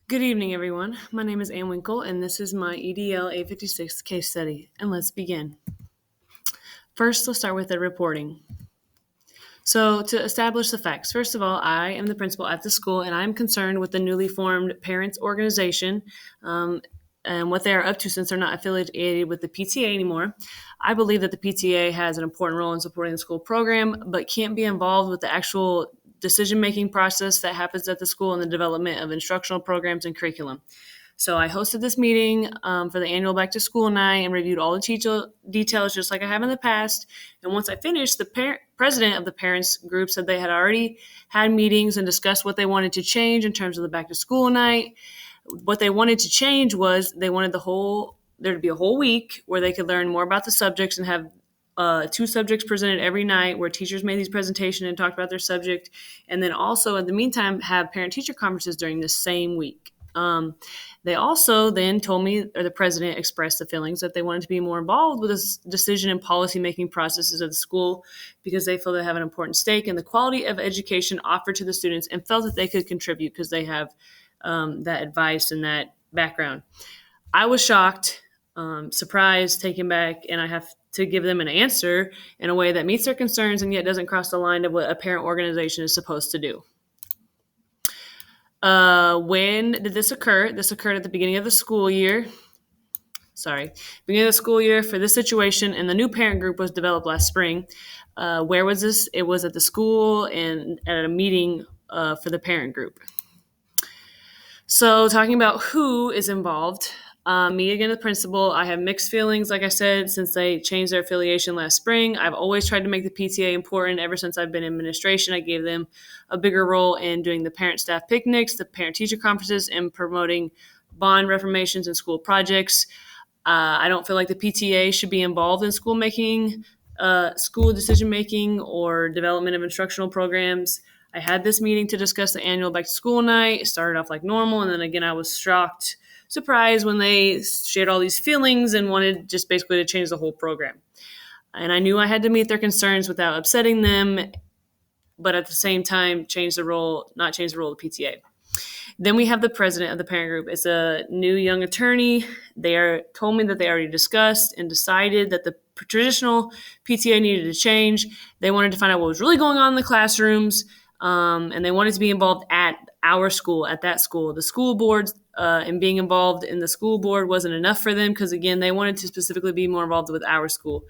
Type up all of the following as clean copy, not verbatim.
Good evening, everyone. My name is Ann Winkle, and this is my EDL 856 case study. And let's begin. First, let's start with the reporting. So, to establish the facts, first of all, I am the principal at the school, and I'm concerned with the newly formed parents organization and what they are up to since they're not affiliated with the PTA anymore. I believe that the PTA has an important role in supporting the school program, but can't be involved with the actual decision-making process that happens at the school and the development of instructional programs and curriculum. So I hosted this meeting for the annual back to school night and reviewed all the details just like I have in the past. And once I finished, the president of the parents group said they had already had meetings and discussed what they wanted to change in terms of the back to school night. What they wanted to change was they wanted there to be a whole week where they could learn more about the subjects and have two subjects presented every night where teachers made these presentations and talked about their subject. And then also, in the meantime, have parent-teacher conferences during the same week. They also then told me, or the president expressed the feelings that they wanted to be more involved with this decision and policy-making processes of the school because they feel they have an important stake in the quality of education offered to the students and felt that they could contribute because they have that advice and that background. I was shocked, surprised, taken back, and I have to give them an answer in a way that meets their concerns and yet doesn't cross the line of what a parent organization is supposed to do. When did this occur? This occurred at the beginning of the school year. Beginning of the school year for this situation, and the new parent group was developed last spring. Where was this? It was at the school and at a meeting for the parent group. So talking about who is involved, me again, the principal, I have mixed feelings, like I said, since they changed their affiliation last spring. I've always tried to make the PTA important. Ever since I've been in administration, I gave them a bigger role in doing the parent-staff picnics, the parent-teacher conferences, and promoting bond reformations and school projects. I don't feel like the PTA should be involved in school decision-making, or development of instructional programs. I had this meeting to discuss the annual back to school night. It started off like normal, and then again, I was surprised when they shared all these feelings and wanted just basically to change the whole program. And I knew I had to meet their concerns without upsetting them, but at the same time, not change the role of the PTA. Then we have the president of the parent group. It's a new young attorney. They told me that they already discussed and decided that the traditional PTA needed to change. They wanted to find out what was really going on in the classrooms, and they wanted to be involved at our school, at that school. The school boards and being involved in the school board wasn't enough for them because, again, they wanted to specifically be more involved with our school.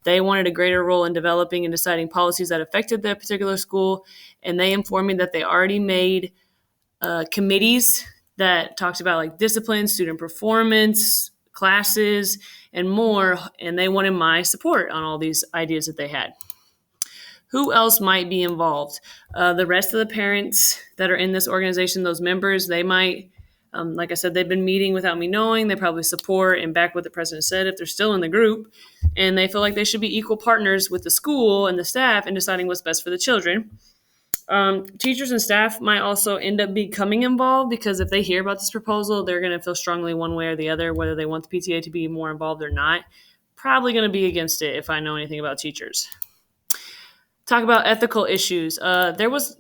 They wanted a greater role in developing and deciding policies that affected their particular school, and they informed me that they already made committees that talked about like discipline, student performance, classes, and more, and they wanted my support on all these ideas that they had. Who else might be involved? The rest of the parents that are in this organization, those members, they might, like I said, they've been meeting without me knowing. They probably support and back what the president said if they're still in the group, and they feel like they should be equal partners with the school and the staff in deciding what's best for the children. Teachers and staff might also end up becoming involved because if they hear about this proposal, they're going to feel strongly one way or the other, whether they want the PTA to be more involved or not. Probably going to be against it if I know anything about teachers. Talk about ethical issues. There was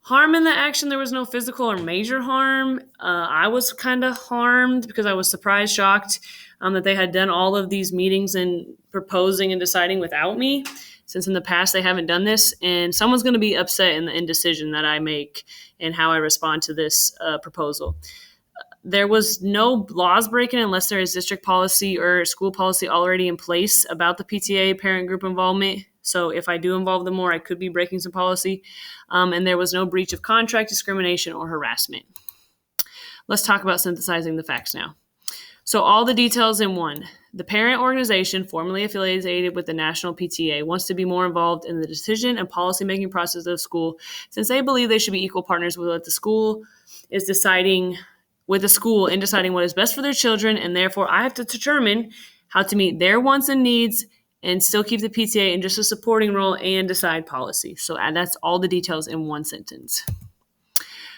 harm in the action. There was no physical or major harm. I was kind of harmed because I was surprised, shocked that they had done all of these meetings and proposing and deciding without me, since in the past they haven't done this. And someone's going to be upset in the indecision that I make and how I respond to this proposal. There was no laws breaking unless there is district policy or school policy already in place about the PTA parent group involvement. So if I do involve them more, I could be breaking some policy. And there was no breach of contract, discrimination, or harassment. Let's talk about synthesizing the facts now. So all the details in one. The parent organization, formerly affiliated with the national PTA, wants to be more involved in the decision and policy-making process of the school, since they believe they should be equal partners with what the school is deciding with the school in deciding what is best for their children, and therefore I have to determine how to meet their wants and needs and still keep the PTA in just a supporting role and decide policy. So that's all the details in one sentence.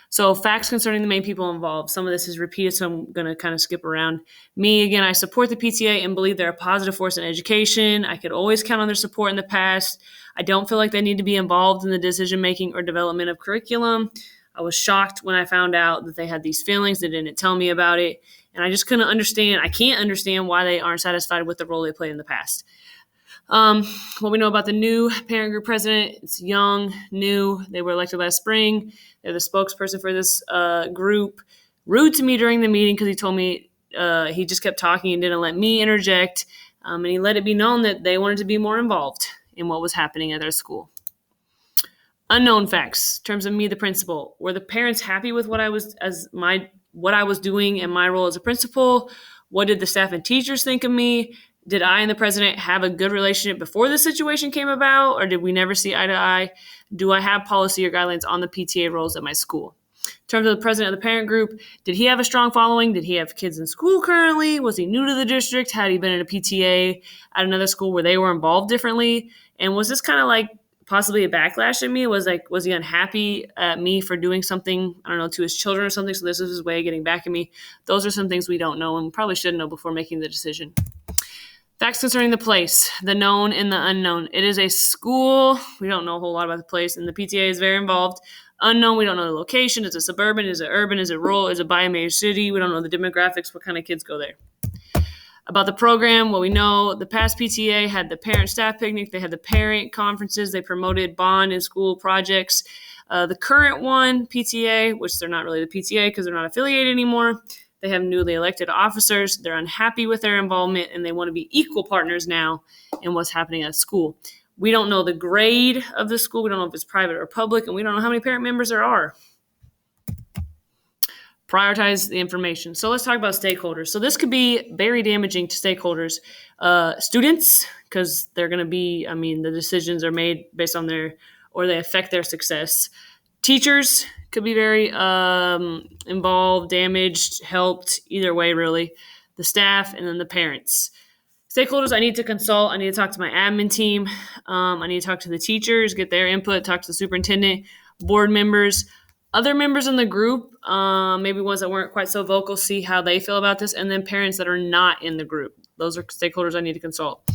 So facts concerning the main people involved. Some of this is repeated, so I'm going to kind of skip around. Me, again, I support the PTA and believe they're a positive force in education. I could always count on their support in the past. I don't feel like they need to be involved in the decision-making or development of curriculum. I was shocked when I found out that they had these feelings. They didn't tell me about it. And I just couldn't understand. I can't understand why they aren't satisfied with the role they played in the past. What we know about the new parent group president, it's young, new. They were elected last spring. They're the spokesperson for this group. Rude to me during the meeting because he told me he just kept talking and didn't let me interject. And he let it be known that they wanted to be more involved in what was happening at their school. Unknown facts in terms of me, the principal. Were the parents happy with what I was doing and my role as a principal? What did the staff and teachers think of me? Did I and the president have a good relationship before this situation came about, or did we never see eye to eye? Do I have policy or guidelines on the PTA roles at my school? In terms of the president of the parent group, did he have a strong following? Did he have kids in school currently? Was he new to the district? Had he been in a PTA at another school where they were involved differently? And was this kind of like possibly a backlash at me? Was he unhappy at me for doing something, I don't know, to his children or something? So this is his way of getting back at me. Those are some things we don't know and probably should know before making the decision. Facts concerning the place, the known and the unknown. It is a school. We don't know a whole lot about the place, and the PTA is very involved. Unknown, we don't know the location. Is it suburban? Is it urban? Is it rural? Is it by a major city? We don't know the demographics, what kind of kids go there. About the program, what we know, the past PTA had the parent-staff picnic. They had the parent conferences. They promoted bond and school projects. The current one, PTA, which they're not really the PTA because they're not affiliated anymore, they have newly elected officers. They're unhappy with their involvement, and they want to be equal partners now in what's happening at school. We don't know the grade of the school. We don't know if it's private or public, and we don't know how many parent members there are. Prioritize the information. So let's talk about stakeholders. So this could be very damaging to stakeholders. Students, because they're going to be, the decisions are made based on they affect their success. Teachers could be very involved, damaged, helped, either way, really. The staff, and then the parents. Stakeholders, I need to consult. I need to talk to my admin team. I need to talk to the teachers, get their input, talk to the superintendent, board members, other members in the group, maybe ones that weren't quite so vocal, see how they feel about this, and then parents that are not in the group. Those are stakeholders I need to consult.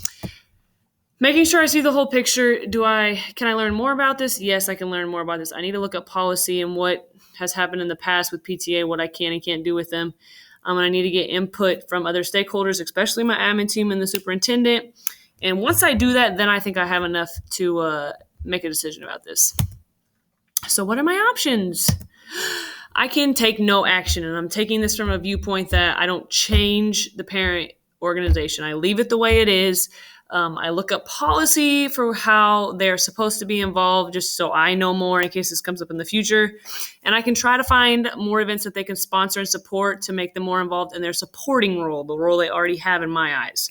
Making sure I see the whole picture. Can I learn more about this? Yes, I can learn more about this. I need to look up policy and what has happened in the past with PTA, what I can and can't do with them. And I need to get input from other stakeholders, especially my admin team and the superintendent. And once I do that, then I think I have enough to make a decision about this. So what are my options? I can take no action, and I'm taking this from a viewpoint that I don't change the parent organization. I leave it the way it is. I look up policy for how they're supposed to be involved, just so I know more in case this comes up in the future. And I can try to find more events that they can sponsor and support to make them more involved in their supporting role, the role they already have in my eyes.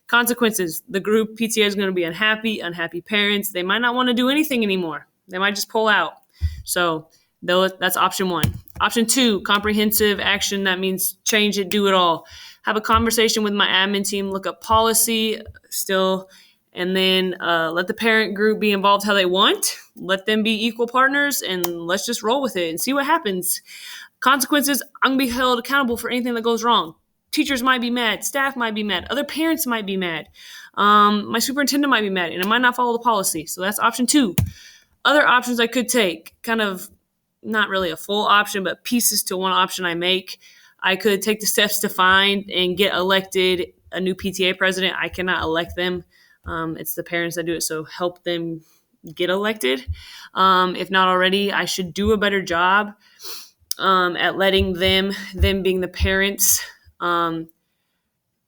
Consequences, the group PTA is going to be unhappy parents. They might not want to do anything anymore. They might just pull out. So that's option one. Option two, comprehensive action. That means change it, do it all. Have a conversation with my admin team, look up policy still, and then let the parent group be involved how they want. Let them be equal partners, and let's just roll with it and see what happens. Consequences, I'm going to be held accountable for anything that goes wrong. Teachers might be mad. Staff might be mad. Other parents might be mad. My superintendent might be mad, and I might not follow the policy. So that's option two. Other options I could take, kind of not really a full option, but pieces to one option I make. I could take the steps to find and get elected a new PTA president. I cannot elect them. It's the parents that do it, so help them get elected. If not already, I should do a better job at letting them being the parents,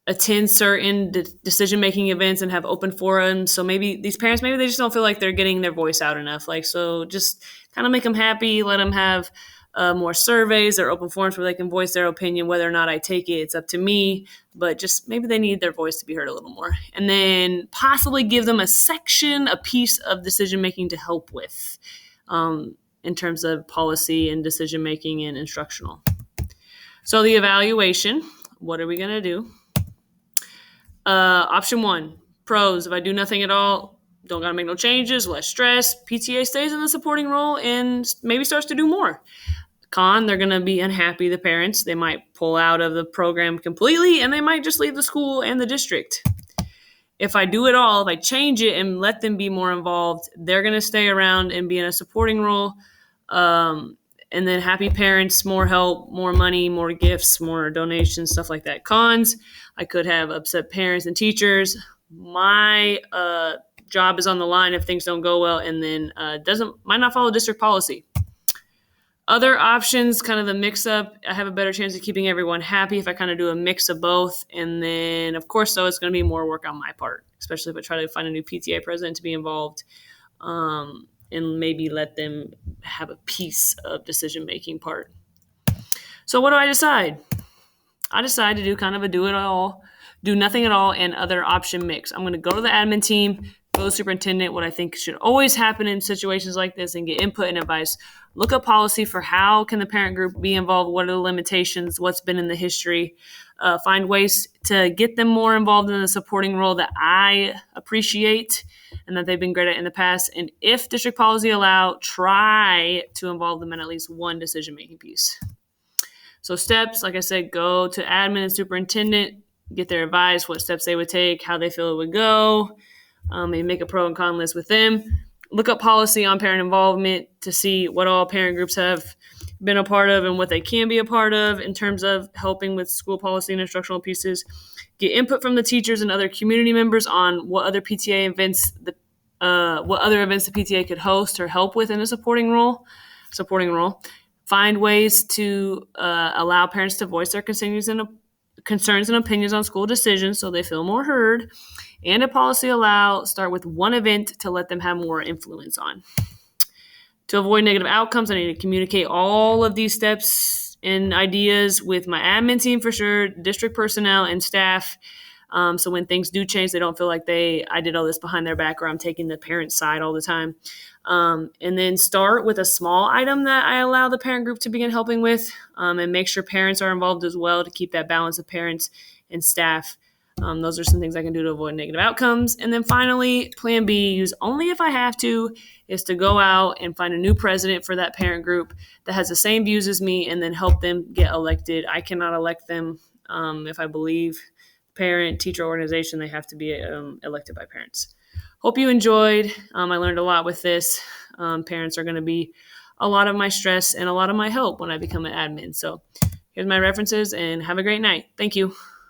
attend certain decision-making events and have open forums. So maybe these parents, maybe they just don't feel like they're getting their voice out enough. So just kind of make them happy, let them have more surveys or open forums where they can voice their opinion. Whether or not I take it, it's up to me, but just maybe they need their voice to be heard a little more. And then possibly give them a piece of decision-making to help with in terms of policy and decision-making and instructional. So the evaluation, what are we going to do? Option one, pros. If I do nothing at all, don't got to make no changes, less stress, PTA stays in the supporting role and maybe starts to do more. Con, they're going to be unhappy, the parents. They might pull out of the program completely, and they might just leave the school and the district. If I do it all, if I change it and let them be more involved, they're going to stay around and be in a supporting role. And then happy parents, more help, more money, more gifts, more donations, stuff like that. Cons, I could have upset parents and teachers. My job is on the line if things don't go well, and then might not follow district policy. Other options, kind of the mix up, I have a better chance of keeping everyone happy if I kind of do a mix of both. And then, of course, though, it's going to be more work on my part, especially if I try to find a new PTA president to be involved, and maybe let them have a piece of decision-making part. So what do I decide? I decide to do kind of a do it all, do nothing at all, and other option mix. I'm going to go to the admin team, go to the superintendent, what I think should always happen in situations like this, and get input and advice. Look up policy for how can the parent group be involved, what are the limitations, what's been in the history, find ways to get them more involved in the supporting role that I appreciate and that they've been great at in the past. And if district policy allow, try to involve them in at least one decision-making piece. So steps, like I said, go to admin and superintendent, get their advice, what steps they would take, how they feel it would go, and make a pro and con list with them. Look up policy on parent involvement to see what all parent groups have been a part of and what they can be a part of in terms of helping with school policy and instructional pieces. Get input from the teachers and other community members on what other PTA events the PTA could host or help with in a supporting role. Find ways to allow parents to voice their concerns and opinions on school decisions so they feel more heard. And a policy allow, start with one event to let them have more influence on. To avoid negative outcomes, I need to communicate all of these steps and ideas with my admin team for sure, district personnel and staff. So when things do change, they don't feel like I did all this behind their back or I'm taking the parent's side all the time. And then start with a small item that I allow the parent group to begin helping with, and make sure parents are involved as well to keep that balance of parents and staff. Those are some things I can do to avoid negative outcomes. And then finally, plan B, use only if I have to, is to go out and find a new president for that parent group that has the same views as me and then help them get elected. I cannot elect them. If I believe parent teacher organization, they have to be elected by parents. Hope you enjoyed. I learned a lot with this. Parents are going to be a lot of my stress and a lot of my help when I become an admin. So here's my references and have a great night. Thank you.